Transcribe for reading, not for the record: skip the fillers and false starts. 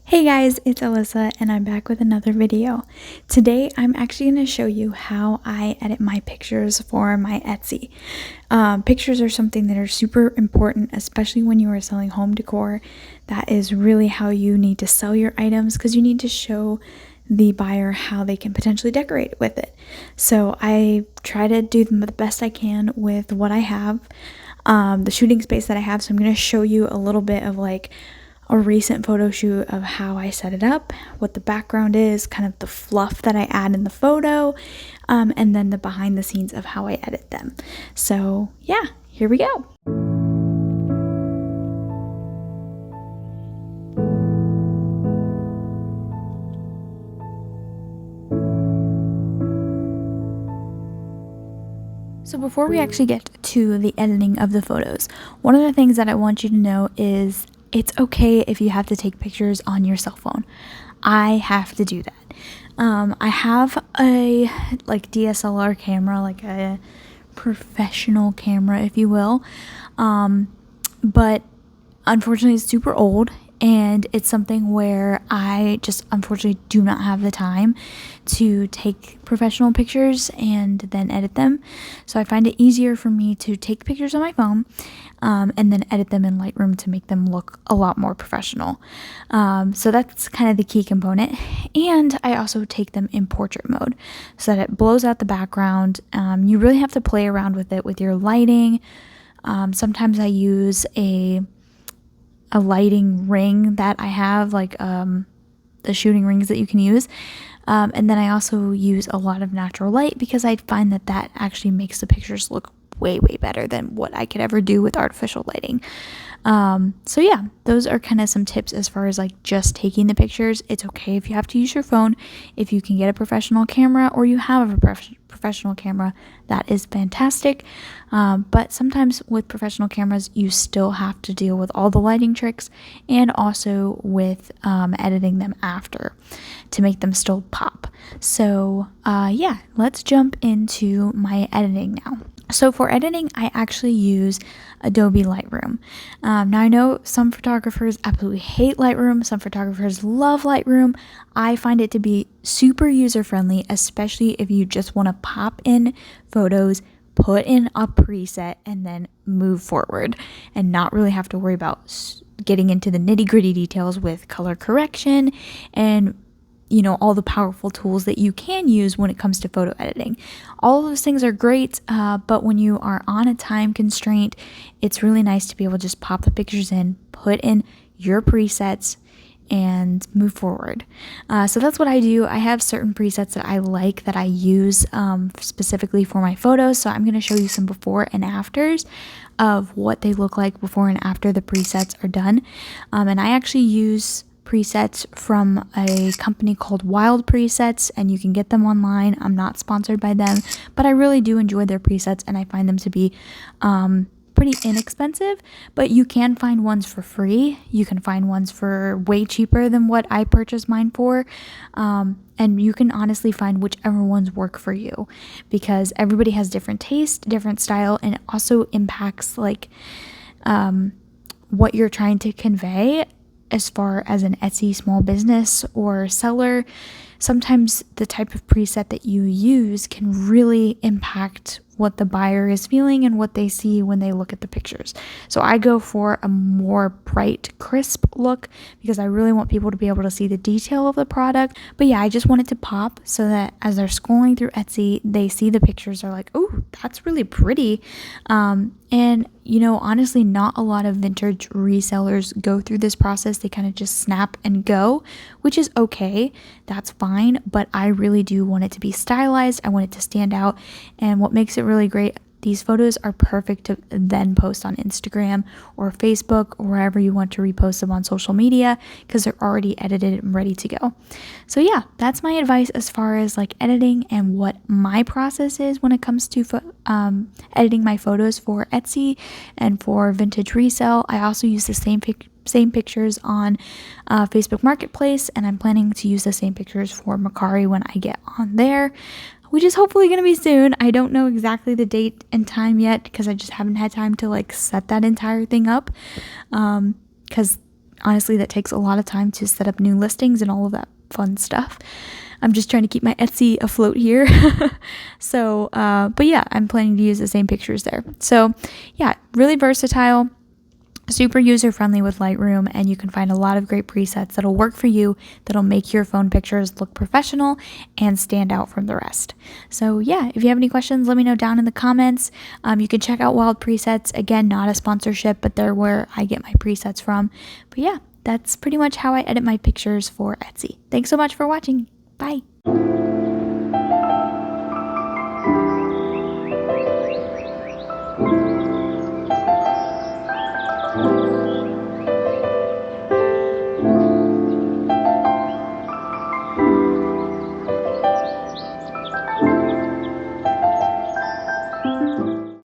Hey guys, it's Alyssa and I'm back with another video. Today I'm actually going to show you how I edit my pictures for my Etsy. Pictures are something that are super important, especially when you are selling home decor. That is really how you need to sell your items because you need to show the buyer how they can potentially decorate with it. So I try to do the best I can with what I have, the shooting space that I have. So I'm going to show you a little bit of like a recent photo shoot of how I set it up, what the background is, kind of the fluff that I add in the photo, and then the behind the scenes of how I edit them. So yeah, here we go. So before we actually get to the editing of the photos, one of the things that I want you to know is it's okay if you have to take pictures on your cell phone. I have to do that. I have a like DSLR camera, like a professional camera, if you will. But unfortunately it's super old and it's something where I just unfortunately do not have the time to take professional pictures and then edit them. So I find it easier for me to take pictures on my phone and then edit them in Lightroom to make them look a lot more professional. So that's kind of the key component. And I also take them in portrait mode so that it blows out the background. You really have to play around with it with your lighting. Sometimes I use a lighting ring that I have, like the shooting rings that you can use. And then I also use a lot of natural light because I find that that actually makes the pictures look way better than what I could ever do with artificial lighting. So yeah, those are kind of some tips as far as like just taking the pictures. It's okay if you have to use your phone. If you can get a professional camera or you have a professional camera, that is fantastic. But sometimes with professional cameras, you still have to deal with all the lighting tricks and also with editing them after to make them still pop. So yeah, let's jump into my editing now. So for editing, I actually use Adobe Lightroom. Now I know some photographers absolutely hate Lightroom. Some photographers love Lightroom. I find it to be super user-friendly, especially if you just want to pop in photos, put in a preset, and then move forward and not really have to worry about getting into the nitty-gritty details with color correction and all the powerful tools that you can use when it comes to photo editing. All of those things are great, but when you are on a time constraint, it's really nice to be able to just pop the pictures in, put in your presets, and move forward. So that's what I do. I have certain presets that I like that I use specifically for my photos. So I'm going to show you some before and afters of what they look like before and after the presets are done. And I actually use presets from a company called Wild Presets, and you can get them online. I'm not sponsored by them, but I really do enjoy their presets and I find them to be pretty inexpensive, but you can find ones for free. You can find ones for way cheaper than what I purchased mine for. And you can honestly find whichever ones work for you because everybody has different taste, different style, and it also impacts like what you're trying to convey. As far as an Etsy small business or seller, sometimes the type of preset that you use can really impact what the buyer is feeling and what they see when they look at the pictures. So I go for a more bright, crisp look because I really want people to be able to see the detail of the product. But yeah, I just want it to pop so that as they're scrolling through Etsy, they see the pictures, they're like, oh, that's really pretty. And honestly, not a lot of vintage resellers go through this process. They kind of just snap and go, which is okay. That's fine. But I really do want it to be stylized. I want it to stand out. And what makes it really great, these photos are perfect to then post on Instagram or Facebook or wherever you want to repost them on social media because they're already edited and ready to go. So yeah, that's my advice as far as like editing and what my process is when it comes to editing my photos for Etsy and for vintage resale. I also use the same pictures on Facebook Marketplace, and I'm planning to use the same pictures for Mercari when I get on there, which is hopefully going to be soon. I don't know exactly the date and time yet because I just haven't had time to like set that entire thing up because honestly, that takes a lot of time to set up new listings and all of that fun stuff. I'm just trying to keep my Etsy afloat here. So, but yeah, I'm planning to use the same pictures there. So yeah, really versatile, super user-friendly with Lightroom, and you can find a lot of great presets that'll work for you, that'll make your phone pictures look professional and stand out from the rest. So yeah, if you have any questions, let me know down in the comments. You can check out Wild Presets. Again, not a sponsorship, but they're where I get my presets from. But yeah, that's pretty much how I edit my pictures for Etsy. Thanks so much for watching. Bye.